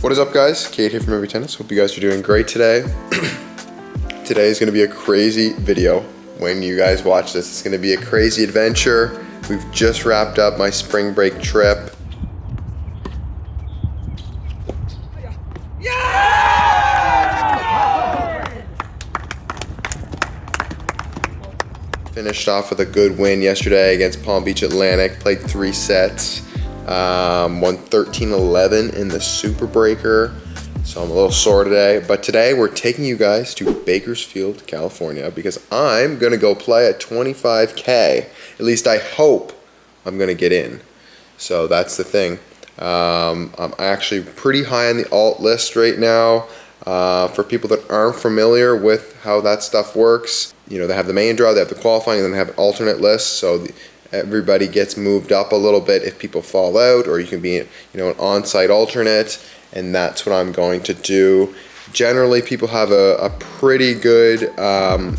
What is up, guys? Kate here from MPTennis. Hope you guys are doing great today. Today is going to be a crazy video. When you guys watch this, it's going to be a crazy adventure. We've just wrapped up my spring break trip. Finished off with a good win yesterday against Palm Beach Atlantic. Played 3 sets. Won 13-11 in the Super Breaker. So I'm a little sore today. But today we're taking you guys to Bakersfield, California, because I'm going to go play at 25K. At least I hope I'm going to get in. So that's the thing. I'm actually pretty high on the alt list right now. For people that aren't familiar with how that stuff works, you know, they have the main draw, they have the qualifying, and then they have alternate lists. So everybody gets moved up a little bit if people fall out, or you can be, you know, an on-site alternate, and that's what I'm going to do. Generally, people have a pretty good,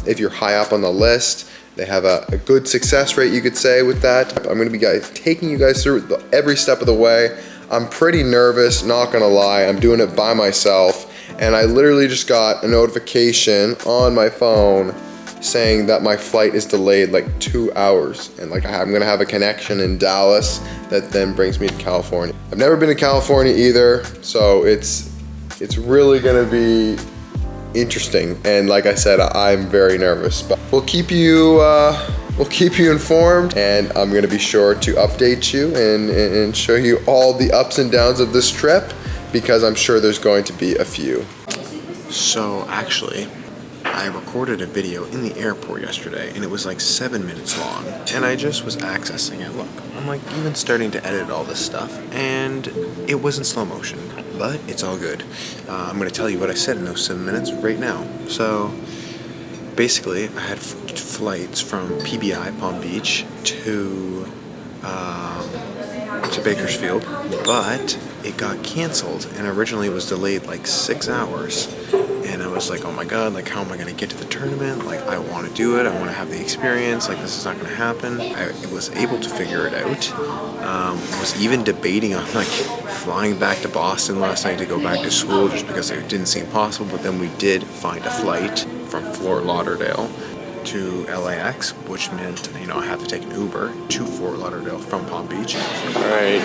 if you're high up on the list, they have a good success rate, you could say, with that. I'm going to be taking you guys through every step of the way. I'm pretty nervous, not gonna lie. I'm doing it by myself, and I literally just got a notification on my phone saying that my flight is delayed like 2 hours, and like I'm gonna have a connection in Dallas that then brings me to California. I've never been to California either, so it's really gonna be interesting. And like I said, I'm very nervous, but we'll keep you informed, and I'm gonna be sure to update you and show you all the ups and downs of this trip, because I'm sure there's going to be a few. So actually, I recorded a video in the airport yesterday, and it was like 7 minutes long, and I just was accessing it. Look, I'm like even starting to edit all this stuff, and it was in slow motion, but it's all good. I'm gonna tell you what I said in those 7 minutes right now. So basically, I had flights from PBI, Palm Beach, to Bakersfield, but it got canceled, and originally it was delayed like 6 hours. And I was like, oh my god, like how am I gonna get to the tournament? Like I want to do it, I want to have the experience, like this is not gonna happen. I was able to figure it out. Was even debating on like flying back to Boston last night to go back to school, just because it didn't seem possible, but then we did find a flight from Fort Lauderdale to LAX, which meant, you know, I have to take an Uber to Fort Lauderdale from Palm Beach. Alright,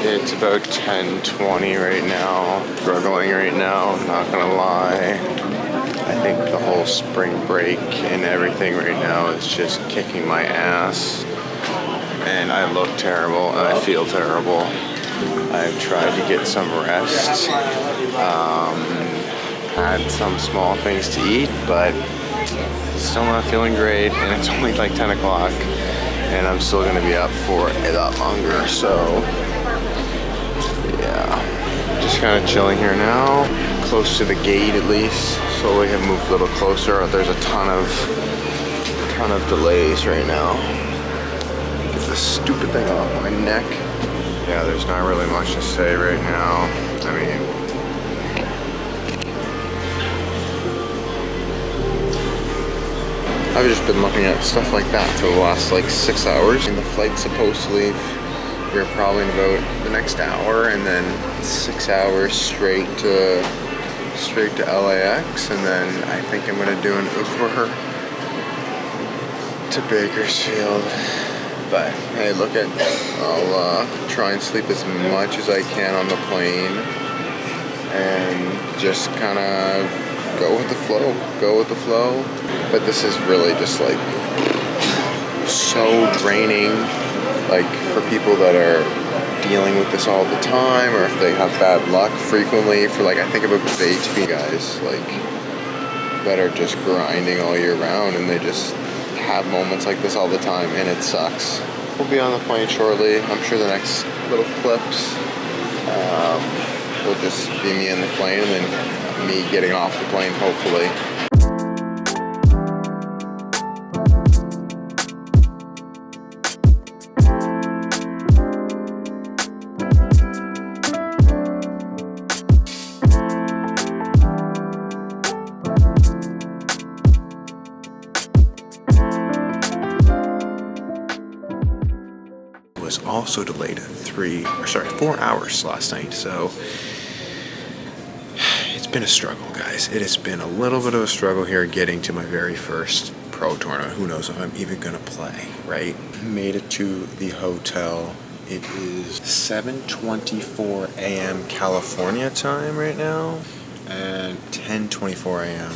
it's about 10:20 right now. Struggling right now, not gonna lie. I think the whole spring break and everything right now is just kicking my ass. And I look terrible and I feel terrible. I've tried to get some rest. Had some small things to eat, but still not feeling great, and it's only like 10 o'clock, and I'm still gonna be up for a lot longer, so yeah. Just kind of chilling here now, close to the gate at least. Slowly have moved a little closer. There's a ton of delays right now. Get this stupid thing off my neck. Yeah, there's not really much to say right now. I mean, I've just been looking at stuff like that for the last like 6 hours. And the flight's supposed to leave here probably in about the next hour, and then 6 hours straight to LAX, and then I think I'm gonna do an Uber to Bakersfield. But hey, look at, I'll try and sleep as much as I can on the plane, and just kind of go with the flow. But this is really just like so draining, like for people that are dealing with this all the time, or if they have bad luck frequently. For like, I think about the ATP guys, like that are just grinding all year round, and they just have moments like this all the time, and it sucks. We'll be on the plane shortly. I'm sure the next little clips will just be me in the plane, and then me getting off the plane, hopefully. Was also delayed 4 hours last night, so been a struggle, guys. It has been a little bit of a struggle here getting to my very first pro tournament. Who knows if I'm even gonna play, right? Made it to the hotel. It is 7:24 a.m. California time right now, and 10:24 a.m.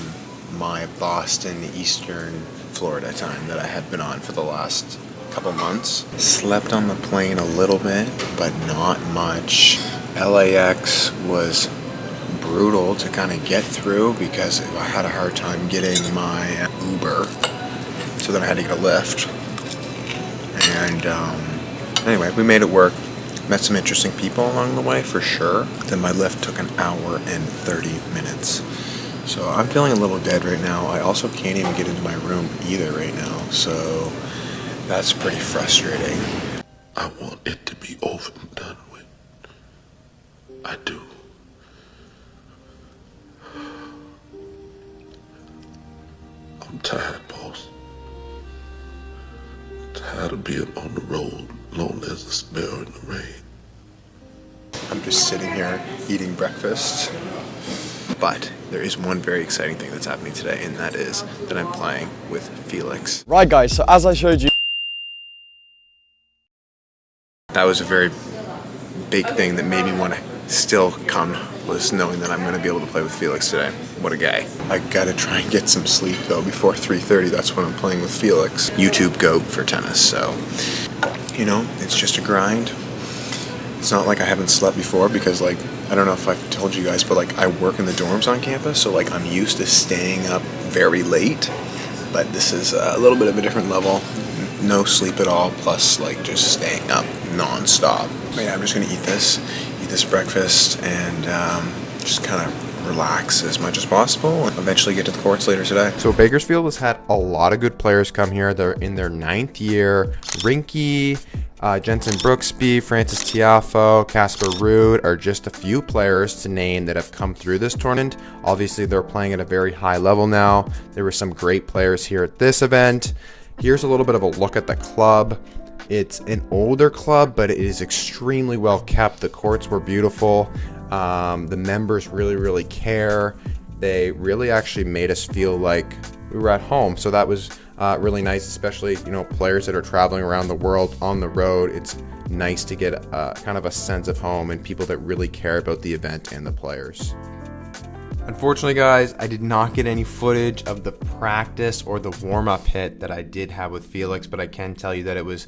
my Boston, Eastern Florida time that I had been on for the last couple months. Slept on the plane a little bit, but not much. LAX was brutal to kind of get through because I had a hard time getting my Uber, so then I had to get a Lyft. And anyway, we made it work. Met some interesting people along the way for sure. Then my Lyft took an hour and 30 minutes. So I'm feeling a little dead right now. I also can't even get into my room either right now, so that's pretty frustrating. I want it to be over and done with. I do. I'm tired, boss. Tired of being on the road, lonely as a sparrow in the rain. I'm just sitting here eating breakfast. But there is one very exciting thing that's happening today, and that is that I'm playing with Felix. Right guys, so as I showed you, that was a very big thing that made me want to still come, was knowing that I'm going to be able to play with Felix today. What a guy. I gotta try and get some sleep though before 3:30. That's when I'm playing with Felix. YouTube GOAT for tennis, so you know, it's just a grind. It's not like I haven't slept before because, like, I don't know if I've told you guys, but like I work in the dorms on campus, so like I'm used to staying up very late, but this is a little bit of a different level. No sleep at all, plus like just staying up non-stop. But yeah, I'm just gonna eat this breakfast and just kind of relax as much as possible and eventually get to the courts later today. So Bakersfield has had a lot of good players come here. They're in their 9th year. Rinky, Jensen Brooksby, Francis Tiafo, Casper Ruud are just a few players to name that have come through this tournament. Obviously, they're playing at a very high level now. There were some great players here at this event. Here's a little bit of a look at the club. It's an older club, but it is extremely well kept. The courts were beautiful. The members really care. They really actually made us feel like we were at home. So that was really nice, especially, you know, players that are traveling around the world on the road. It's nice to get kind of a sense of home and people that really care about the event and the players. Unfortunately, guys, I did not get any footage of the practice or the warm-up hit that I did have with Felix, but I can tell you that it was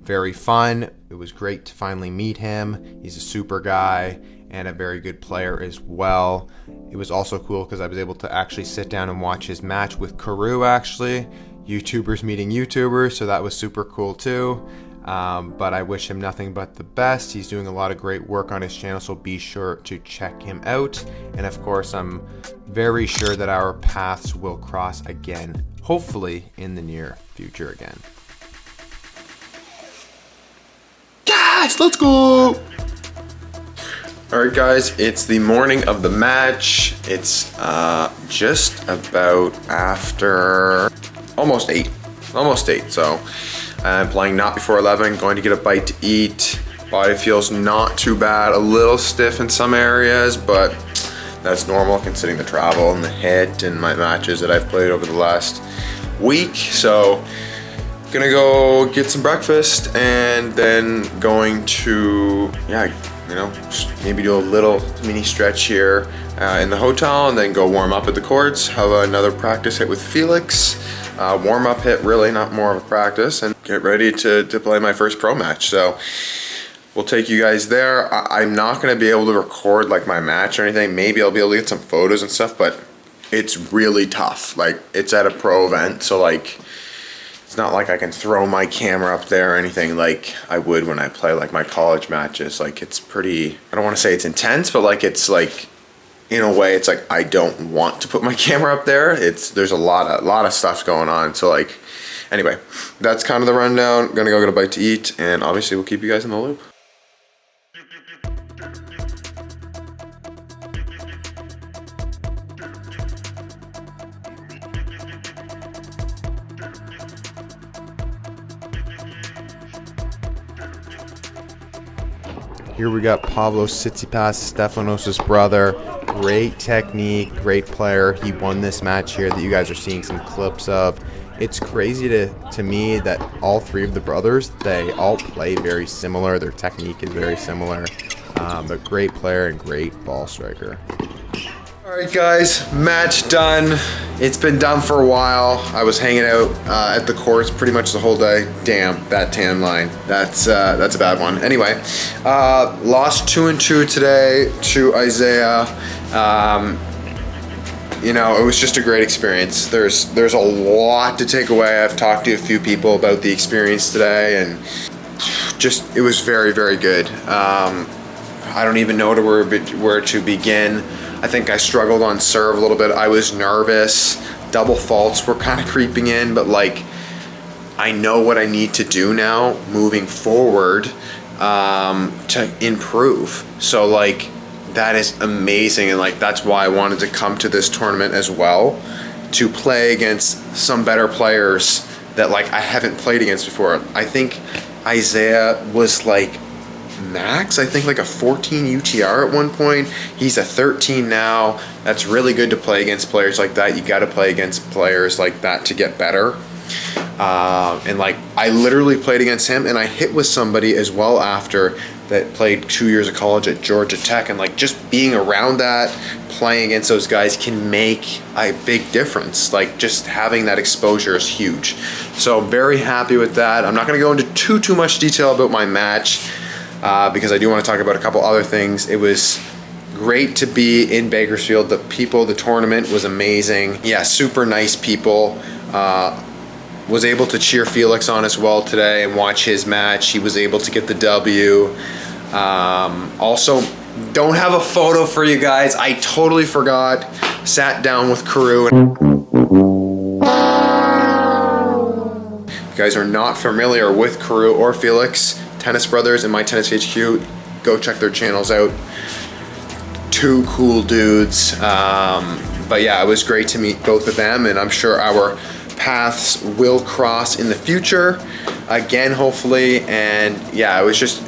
very fun. It was great to finally meet him. He's a super guy and a very good player as well. It was also cool because I was able to actually sit down and watch his match with Carew, actually. YouTubers meeting YouTubers, so that was super cool too. But I wish him nothing but the best. He's doing a lot of great work on his channel, so be sure to check him out. And of course, I'm very sure that our paths will cross again, hopefully in the near future again. Yes, let's go! Alright guys, it's the morning of the match. It's just about after almost 8, so I'm playing not before 11, going to get a bite to eat. Body feels not too bad, a little stiff in some areas, but that's normal considering the travel and the hit and my matches that I've played over the last week. So gonna go get some breakfast and then going to, you know, maybe do a little mini stretch here in the hotel and then go warm up at the courts, have another practice hit with Felix. Warm up hit, really, not more of a practice, and get ready to play my first pro match. So we'll take you guys there. I'm not gonna be able to record like my match or anything. Maybe I'll be able to get some photos and stuff, but it's really tough. Like, it's at a pro event, so like, it's not like I can throw my camera up there or anything like I would when I play like my college matches. Like, it's pretty, I don't want to say it's intense, but like, it's like, in a way, it's like I don't want to put my camera up there. There's a lot of stuff going on. So like, anyway, that's kind of the rundown. Gonna go get a bite to eat, and obviously we'll keep you guys in the loop. Here we got Pavlos Tsitsipas, Stefanos' brother, great technique, great player. He won this match here that you guys are seeing some clips of. It's crazy to me that all three of the brothers, they all play very similar. Their technique is very similar, but great player and great ball striker. All right, guys, match done. It's been done for a while. I was hanging out at the courts pretty much the whole day. Damn, that tan line. That's a bad one. Anyway, lost 2-2 today to Isaiah. You know, it was just a great experience. There's a lot to take away. I've talked to a few people about the experience today, and just it was very, very good. I don't even know where to begin. I think I struggled on serve a little bit. I was nervous. Double faults were kind of creeping in, but like I know what I need to do now moving forward to improve. So like that is amazing, and like that's why I wanted to come to this tournament as well, to play against some better players that like I haven't played against before. I think Isaiah was like max, I think like a 14 UTR at one point. He's a 13 now. That's really good to play against players like that. You got to play against players like that to get better. And like I literally played against him, and I hit with somebody as well after that played 2 years of college at Georgia Tech, and like just being around that, playing against those guys can make a big difference. Like just having that exposure is huge. So very happy with that. I'm not going to go into too much detail about my match because I do want to talk about a couple other things. It was great to be in Bakersfield. The people, the tournament was amazing. Yeah, super nice people. Was able to cheer Felix on as well today and watch his match. He was able to get the W. Also, don't have a photo for you guys. I totally forgot. Sat down with Carew. If you guys are not familiar with Carew or Felix, Tennis Brothers and My Tennis HQ, go check their channels out. Two cool dudes. But yeah, it was great to meet both of them, and I'm sure our paths will cross in the future again, hopefully. And yeah, it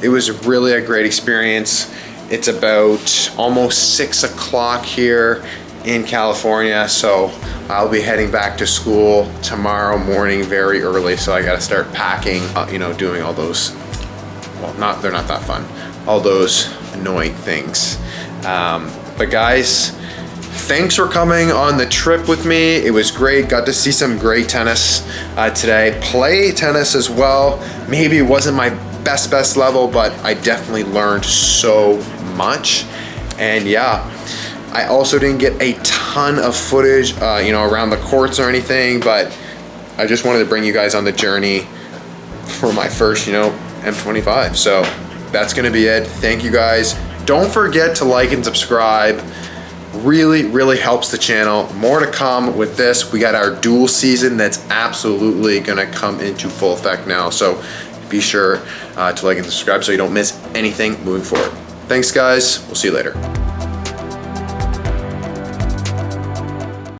was really a great experience. It's about almost 6 o'clock here in California, so I'll be heading back to school tomorrow morning very early, so I got to start packing, you know, doing all those, well, they're not that fun, all those annoying things. But guys, thanks for coming on the trip with me. It was great. Got to see some great tennis today. Play tennis as well. Maybe it wasn't my best level, but I definitely learned so much. And yeah, I also didn't get a ton of footage, you know, around the courts or anything, but I just wanted to bring you guys on the journey for my first, you know, M25. So that's gonna be it. Thank you guys. Don't forget to like and subscribe. Really helps the channel. More to come with this. We got our dual season that's absolutely gonna come into full effect now, so be sure to like and subscribe so you don't miss anything moving forward. Thanks guys, we'll see you later.